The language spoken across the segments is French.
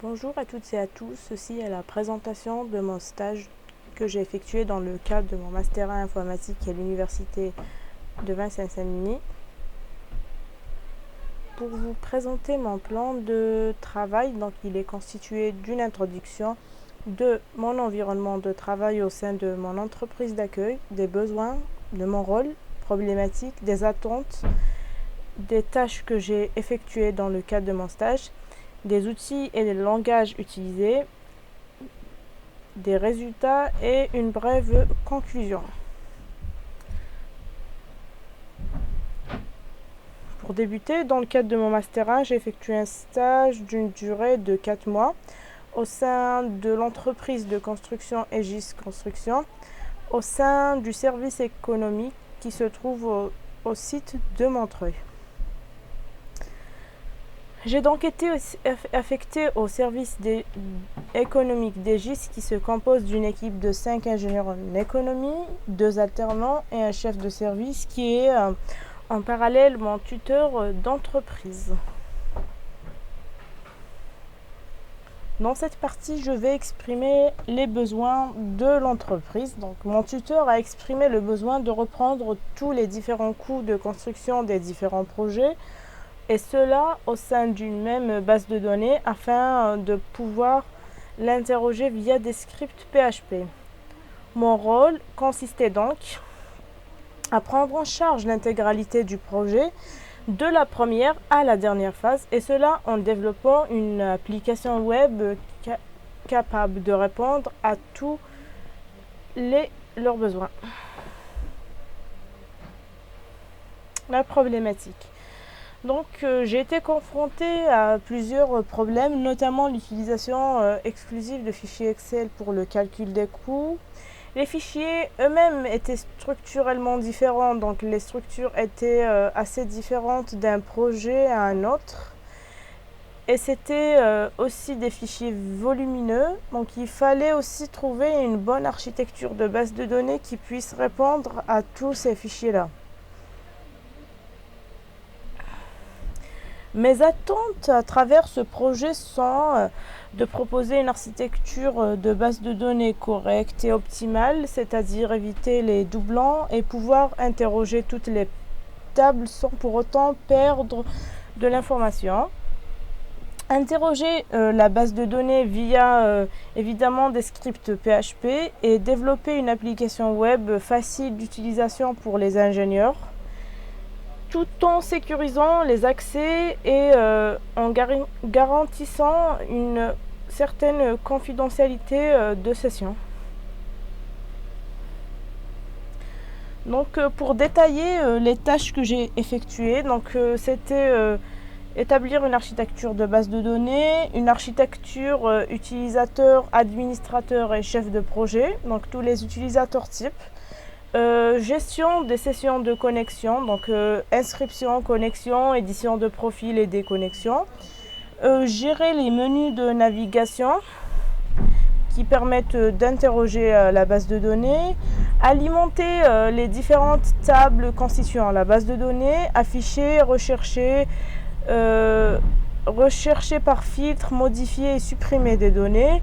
Bonjour à toutes et à tous, ceci est la présentation de mon stage que j'ai effectué dans le cadre de mon master 1 informatique à l'université de Vincennes-Saint-Denis. Pour vous présenter mon plan de travail, donc il est constitué d'une introduction de mon environnement de travail au sein de mon entreprise d'accueil, des besoins, de mon rôle, problématiques, des attentes, des tâches que j'ai effectuées dans le cadre de mon stage, des outils et des langages utilisés, des résultats et une brève conclusion. Pour débuter, dans le cadre de mon Master 1, j'ai effectué un stage d'une durée de 4 mois au sein de l'entreprise de construction Aegis Construction, au sein du service économique qui se trouve au site de Montreuil. J'ai donc été affecté au service économique d'Aegis qui se compose d'une équipe de 5 ingénieurs en économie, 2 alternants et un chef de service qui est en parallèle mon tuteur d'entreprise. Dans cette partie, je vais exprimer les besoins de l'entreprise. Donc, mon tuteur a exprimé le besoin de reprendre tous les différents coûts de construction des différents projets, et cela au sein d'une même base de données afin de pouvoir l'interroger via des scripts PHP. Mon rôle consistait donc à prendre en charge l'intégralité du projet de la première à la dernière phase, et cela en développant une application web capable de répondre à tous leurs besoins. La problématique. Donc j'ai été confrontée à plusieurs problèmes, notamment l'utilisation exclusive de fichiers Excel pour le calcul des coûts. Les fichiers eux-mêmes étaient structurellement différents, donc les structures étaient assez différentes d'un projet à un autre. Et c'était aussi des fichiers volumineux, donc il fallait aussi trouver une bonne architecture de base de données qui puisse répondre à tous ces fichiers-là. Mes attentes à travers ce projet sont de proposer une architecture de base de données correcte et optimale, c'est-à-dire éviter les doublons et pouvoir interroger toutes les tables sans pour autant perdre de l'information. Interroger la base de données via évidemment des scripts PHP et développer une application web facile d'utilisation pour les ingénieurs, tout en sécurisant les accès et en garantissant une certaine confidentialité de session. Donc pour détailler les tâches que j'ai effectuées, c'était établir une architecture de base de données, une architecture utilisateur, administrateur et chef de projet, donc tous les utilisateurs types. Gestion des sessions de connexion, donc inscription, connexion, édition de profil et déconnexion. Gérer les menus de navigation qui permettent d'interroger la base de données. Alimenter les différentes tables constituant la base de données. Afficher, rechercher, rechercher par filtre, modifier et supprimer des données.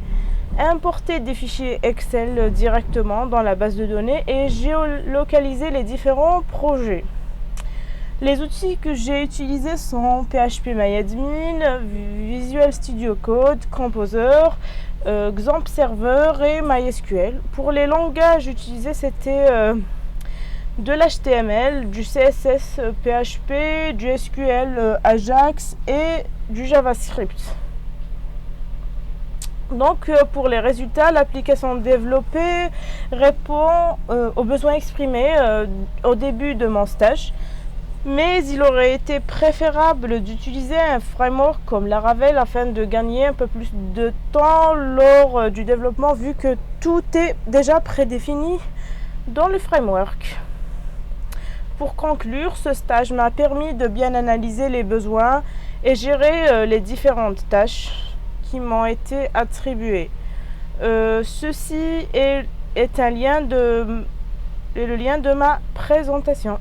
Importer des fichiers Excel directement dans la base de données et géolocaliser les différents projets. Les outils que j'ai utilisés sont PHP-MyAdmin, Visual Studio Code, Composer, XAMPP Server et MySQL. Pour les langages utilisés, c'était de l'HTML, du CSS PHP, du SQL Ajax et du JavaScript. Donc pour les résultats, l'application développée répond aux besoins exprimés au début de mon stage, mais il aurait été préférable d'utiliser un framework comme Laravel afin de gagner un peu plus de temps lors du développement, vu que tout est déjà prédéfini dans le framework. Pour conclure, ce stage m'a permis de bien analyser les besoins et gérer les différentes tâches qui m'ont été attribuées. Ceci est le lien de ma présentation.